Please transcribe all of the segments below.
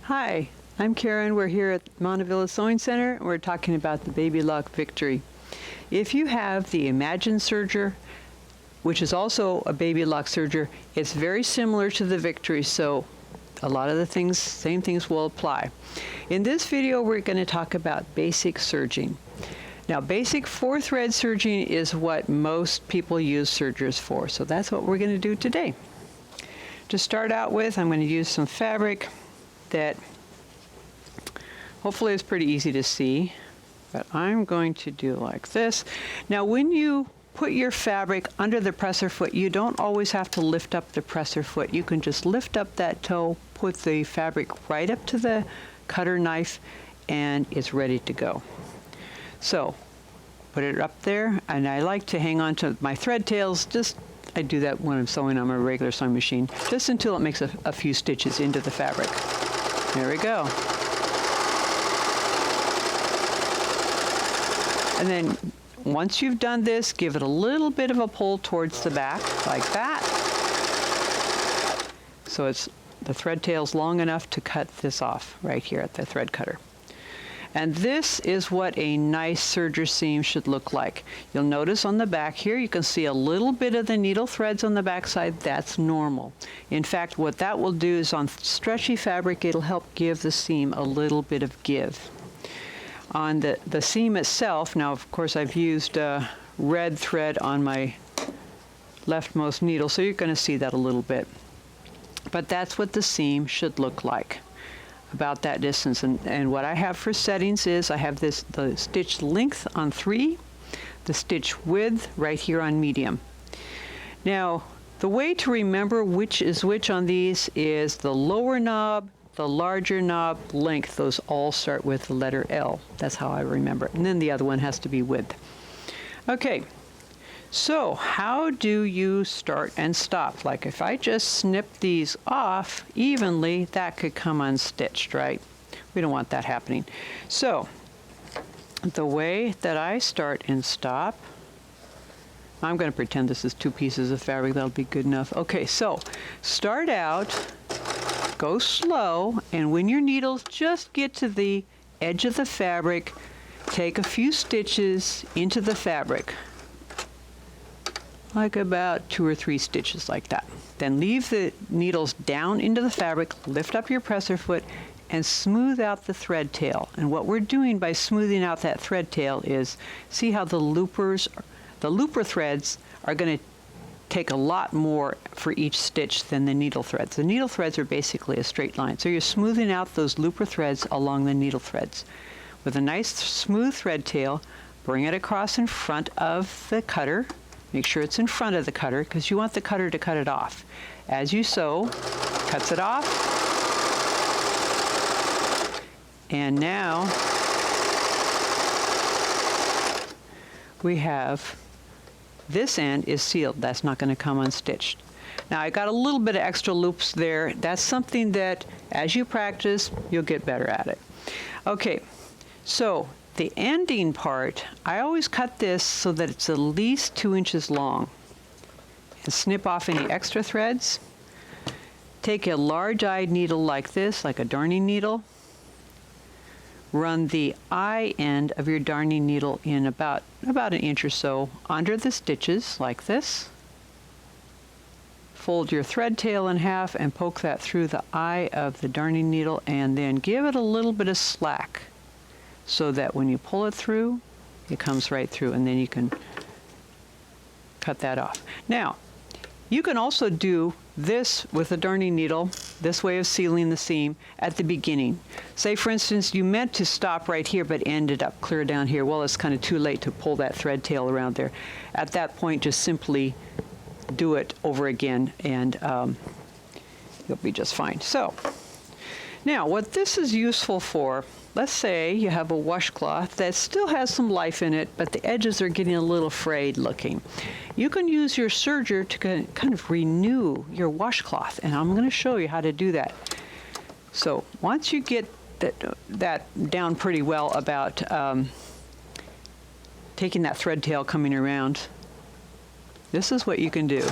Hi, I'm Karen. We're here at Montavilla Sewing Center, and we're talking about the Baby Lock Victory. If you have the Imagine Serger, which is also a Baby Lock Serger, it's very similar to the Victory, so a lot of the same things will apply. In this video, we're going to talk about basic serging. Now, basic 4-thread serging is what most people use sergers for, so that's what we're going to do today. To start out with, I'm going to use some fabric that hopefully is pretty easy to see, but I'm going to do like this. Now, when you put your fabric under the presser foot, you don't always have to lift up the presser foot. You can just lift up that toe, put the fabric right up to the cutter knife, and it's ready to go. So put it up there, and I like to hang on to my thread tails. I do that when I'm sewing on my regular sewing machine, just until it makes a few stitches into the fabric. There we go. And then once you've done this, give it a little bit of a pull towards the back, like that. So the thread tail's long enough to cut this off right here at the thread cutter. And this is what a nice serger seam should look like. You'll notice on the back here, you can see a little bit of the needle threads on the back side. That's normal. In fact, what that will do is on stretchy fabric, it'll help give the seam a little bit of give. On the seam itself, now of course I've used red thread on my leftmost needle, so you're going to see that a little bit. But that's what the seam should look like, about that distance. And what I have for settings is I have the stitch length on 3, the stitch width right here on medium. Now, the way to remember which is which on these is the lower knob, the larger knob, length. Those all start with the letter L. That's how I remember it. And then the other one has to be width. Okay, so how do you start and stop? Like if I just snip these off evenly, that could come unstitched, right? We don't want that happening. So the way that I start and stop, I'm going to pretend this is 2 pieces of fabric. That'll be good enough. Okay, so start out, go slow, and when your needles just get to the edge of the fabric, take a few stitches into the fabric, like about 2 or 3 stitches like that. Then leave the needles down into the fabric, lift up your presser foot, and smooth out the thread tail. And what we're doing by smoothing out that thread tail is, see how the looper threads are going to take a lot more for each stitch than the needle threads. The needle threads are basically a straight line. So you're smoothing out those looper threads along the needle threads. With a nice smooth thread tail, bring it across in front of the cutter. Make sure it's in front of the cutter because you want the cutter to cut it off. As you sew, cuts it off. And now we have this end is sealed. That's not going to come unstitched. Now I got a little bit of extra loops there. That's something that as you practice, you'll get better at it. Okay, so the ending part, I always cut this so that it's at least 2 inches long. And snip off any extra threads. Take a large-eyed needle like this, like a darning needle. Run the eye end of your darning needle in about 1 inch or so under the stitches, like this. Fold your thread tail in half and poke that through the eye of the darning needle, and then give it a little bit of slack, so that when you pull it through, it comes right through, and then you can cut that off. Now, you can also do this with a darning needle, this way of sealing the seam at the beginning. Say, for instance, you meant to stop right here, but ended up clear down here. Well, it's kind of too late to pull that thread tail around there. At that point, just simply do it over again, and you'll be just fine. So, now, what this is useful for, let's say you have a washcloth that still has some life in it, but the edges are getting a little frayed looking. You can use your serger to kind of renew your washcloth, and I'm going to show you how to do that. So once you get that down pretty well about taking that thread tail coming around, this is what you can do.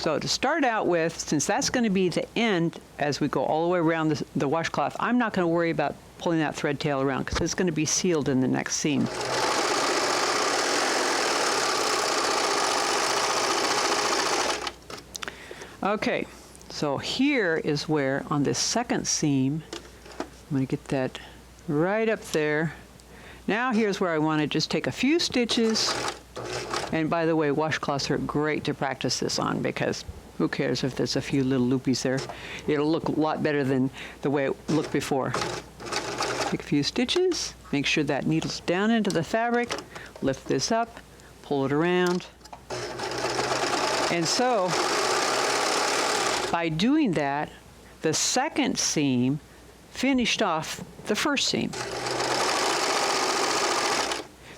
So to start out with, since that's going to be the end as we go all the way around the washcloth, I'm not going to worry about pulling that thread tail around because it's going to be sealed in the next seam. Okay, so here is where on this second seam, I'm going to get that right up there. Now here's where I want to just take a few stitches. And by the way, washcloths are great to practice this on because who cares if there's a few little loopies there. It'll look a lot better than the way it looked before. Take a few stitches, make sure that needle's down into the fabric, lift this up, pull it around. And so, by doing that, the second seam finished off the first seam.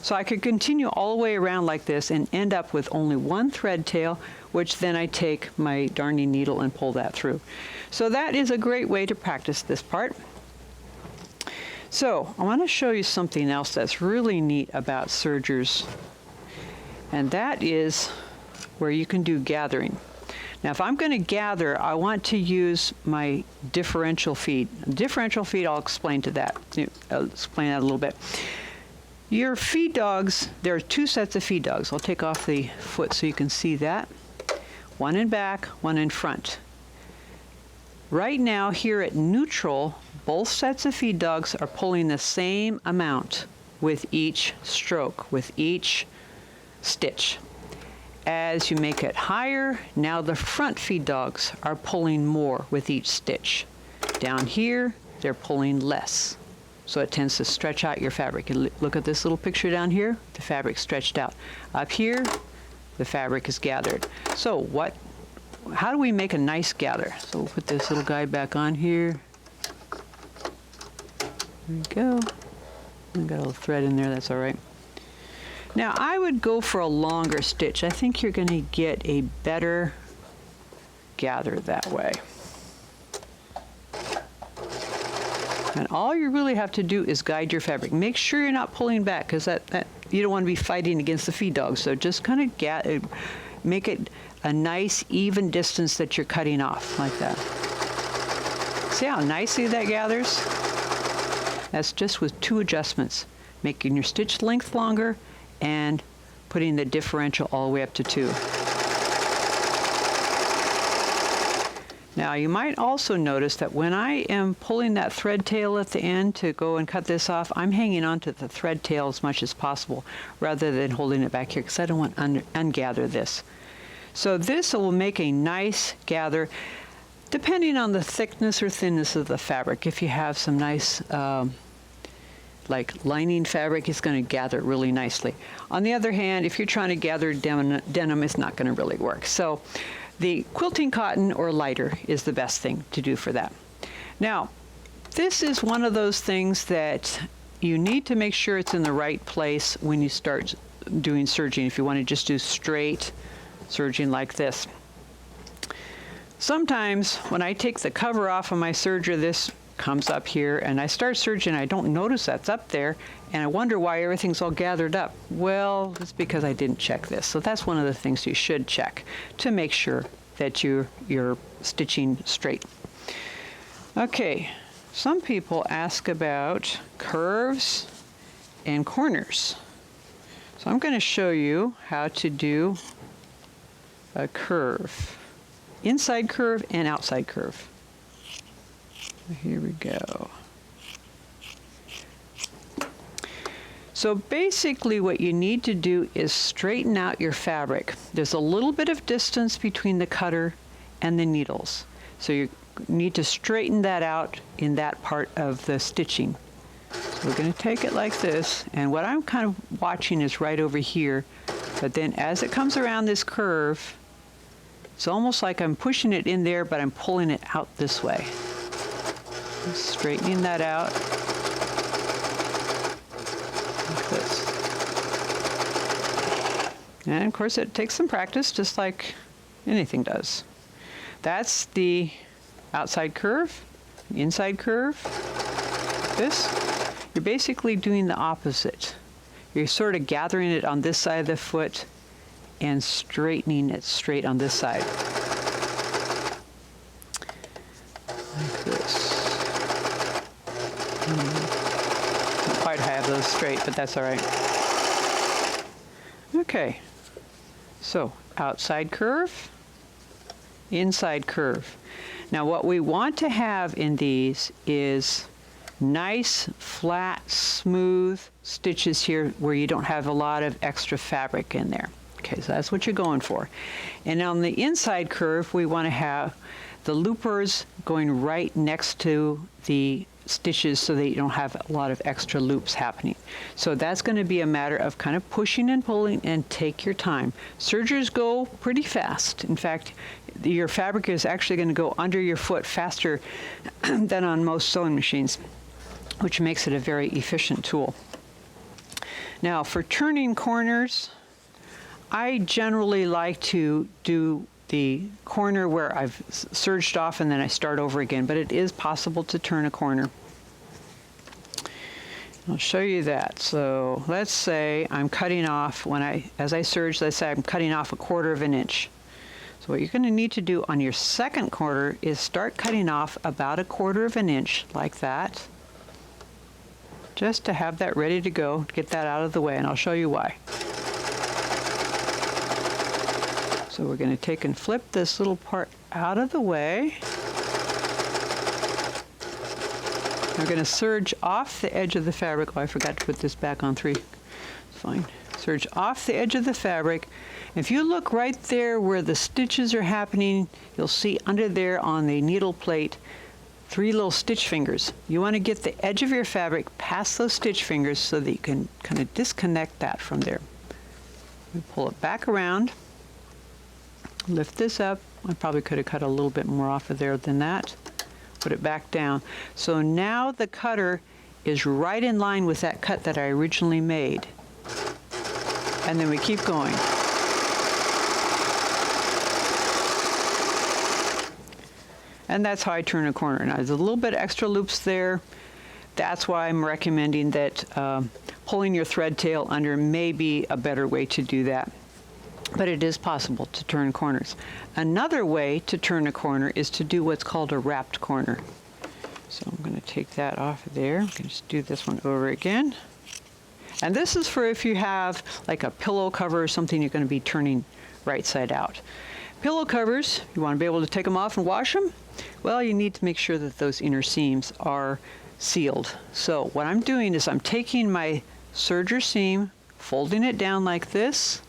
So I could continue all the way around like this and end up with only one thread tail, which then I take my darning needle and pull that through. So that is a great way to practice this part. So I want to show you something else that's really neat about sergers, and that is where you can do gathering. Now if I'm going to gather, I want to use my differential feed. Differential feed, I'll explain that a little bit. Your feed dogs, there are two sets of feed dogs. I'll take off the foot so you can see that. One in back, one in front. Right now here at neutral, both sets of feed dogs are pulling the same amount with each stroke, with each stitch. As you make it higher, now the front feed dogs are pulling more with each stitch. Down here, they're pulling less. So it tends to stretch out your fabric. You look at this little picture down here, the fabric's stretched out. Up here, the fabric is gathered. So how do we make a nice gather? So we'll put this little guy back on here. There we go. I've got a little thread in there, that's all right. Now I would go for a longer stitch. I think you're going to get a better gather that way. And all you really have to do is guide your fabric. Make sure you're not pulling back because that you don't want to be fighting against the feed dogs. So just kind of make it a nice even distance that you're cutting off like that. See how nicely that gathers? That's just with two adjustments. Making your stitch length longer and putting the differential all the way up to 2. Now you might also notice that when I am pulling that thread tail at the end to go and cut this off, I'm hanging on to the thread tail as much as possible rather than holding it back here because I don't want to ungather this. So this will make a nice gather depending on the thickness or thinness of the fabric. If you have some nice like lining fabric, it's going to gather really nicely. On the other hand, if you're trying to gather denim, it's not going to really work. So the quilting cotton or lighter is the best thing to do for that. Now, this is one of those things that you need to make sure it's in the right place when you start doing serging, if you want to just do straight serging like this. Sometimes when I take the cover off of my serger, this comes up here and I start serging, I don't notice that's up there and I wonder why everything's all gathered up. Well, it's because I didn't check this. So that's one of the things you should check to make sure that you're stitching straight. Okay, some people ask about curves and corners. So I'm going to show you how to do a curve, inside curve and outside curve. Here we go. So basically what you need to do is straighten out your fabric. There's a little bit of distance between the cutter and the needles. So you need to straighten that out in that part of the stitching. So we're going to take it like this, and what I'm kind of watching is right over here, but then as it comes around this curve, it's almost like I'm pushing it in there, but I'm pulling it out this way. Straightening that out like this. And of course it takes some practice, just like anything does. That's the outside curve, inside curve. This, you're basically doing the opposite. You're sort of gathering it on this side of the foot and straightening it straight on this side. Don't quite have those straight, but that's all right. Okay, so outside curve, inside curve. Now what we want to have in these is nice, flat, smooth stitches here where you don't have a lot of extra fabric in there. Okay, so that's what you're going for. And on the inside curve, we want to have the loopers going right next to the stitches so that you don't have a lot of extra loops happening. So that's going to be a matter of kind of pushing and pulling, and take your time. Sergers go pretty fast. In fact, your fabric is actually going to go under your foot faster than on most sewing machines, which makes it a very efficient tool. Now for turning corners, I generally like to do the corner where I've serged off and then I start over again, but it is possible to turn a corner. I'll show you that. So let's say I'm cutting off, as I serge, let's say I'm cutting off 1/4 of an inch. So what you're going to need to do on your second quarter is start cutting off about 1/4 of an inch like that, just to have that ready to go, get that out of the way, and I'll show you why. So we're going to take and flip this little part out of the way. We're going to serge off the edge of the fabric. Oh, I forgot to put this back on 3. It's fine. Serge off the edge of the fabric. If you look right there where the stitches are happening, you'll see under there on the needle plate 3 little stitch fingers. You want to get the edge of your fabric past those stitch fingers so that you can kind of disconnect that from there. We pull it back around. Lift this up. I probably could have cut a little bit more off of there than that. Put it back down. So now the cutter is right in line with that cut that I originally made. And then we keep going. And that's how I turn a corner. Now there's a little bit extra loops there. That's why I'm recommending that pulling your thread tail under may be a better way to do that. But it is possible to turn corners. Another way to turn a corner is to do what's called a wrapped corner. So I'm going to take that off of there. I can just do this one over again. And this is for if you have like a pillow cover or something you're going to be turning right side out. Pillow covers, you want to be able to take them off and wash them? Well, you need to make sure that those inner seams are sealed. So what I'm doing is I'm taking my serger seam, folding it down like this,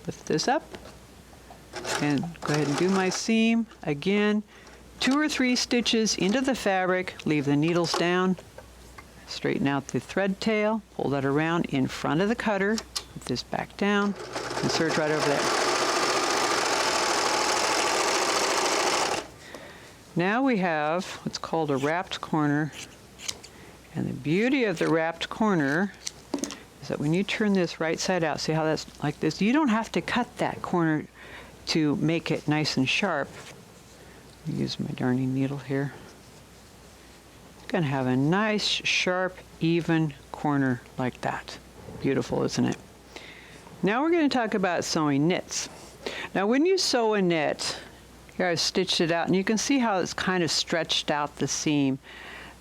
lift this up, and go ahead and do my seam. Again, 2 or 3 stitches into the fabric, leave the needles down, straighten out the thread tail, pull that around in front of the cutter, put this back down, and serge right over there. Now we have what's called a wrapped corner, and the beauty of the wrapped corner is that when you turn this right side out, see how that's like this? You don't have to cut that corner to make it nice and sharp. Use my darning needle here. It's going to have a nice, sharp, even corner like that. Beautiful, isn't it? Now we're going to talk about sewing knits. Now when you sew a knit, here I've stitched it out, and you can see how it's kind of stretched out the seam.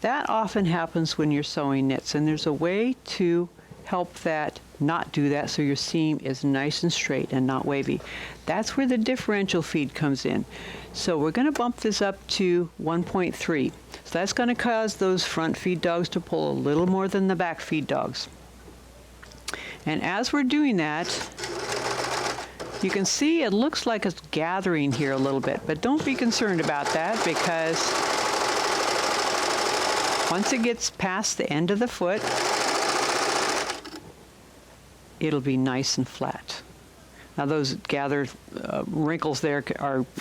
That often happens when you're sewing knits, and there's a way to help that not do that so your seam is nice and straight and not wavy. That's where the differential feed comes in. So we're going to bump this up to 1.3. So that's going to cause those front feed dogs to pull a little more than the back feed dogs. And as we're doing that, you can see it looks like it's gathering here a little bit, but don't be concerned about that, because once it gets past the end of the foot, it'll be nice and flat. Now those gathered wrinkles there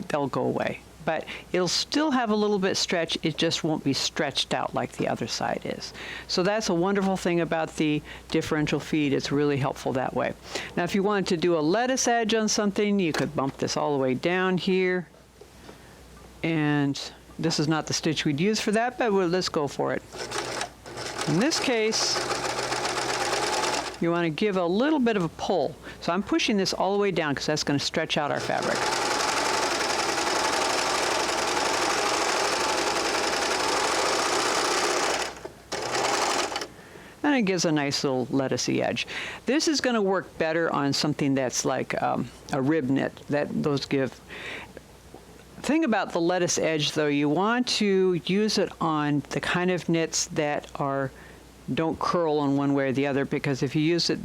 they'll go away, but it'll still have a little bit stretch. It just won't be stretched out like the other side is. So that's a wonderful thing about the differential feed. It's really helpful that way. Now if you wanted to do a lettuce edge on something, you could bump this all the way down here, and this is not the stitch we'd use for that, but let's go for it. In this case, you want to give a little bit of a pull. So I'm pushing this all the way down because that's going to stretch out our fabric. kind of gives a nice little lettucey edge. This is going to work better on something that's like a rib knit. Those give. Thing about the lettuce edge, though, you want to use it on the kind of knits that don't curl on one way or the other, because if you use it,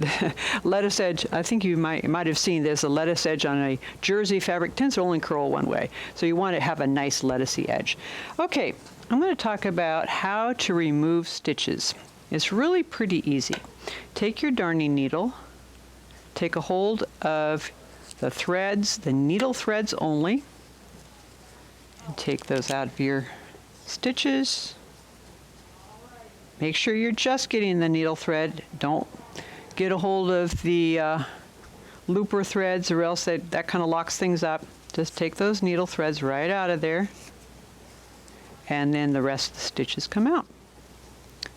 lettuce edge, I think you might have seen this, a lettuce edge on a jersey fabric tends to only curl one way. So you want to have a nice lettucey edge. Okay, I'm going to talk about how to remove stitches. It's really pretty easy. Take your darning needle, take a hold of the threads, the needle threads only, and take those out of your stitches. Make sure you're just getting the needle thread. Don't get a hold of the looper threads, or else that kind of locks things up. Just take those needle threads right out of there, and then the rest of the stitches come out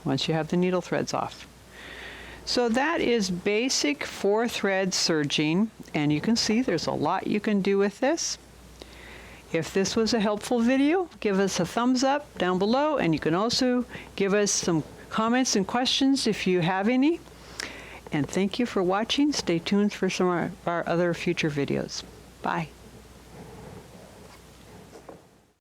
once you have the needle threads off. So that is basic 4-thread serging, and you can see there's a lot you can do with this. If this was a helpful video, give us a thumbs up down below, and you can also give us some comments and questions if you have any. And thank you for watching. Stay tuned for some of our other future videos. Bye.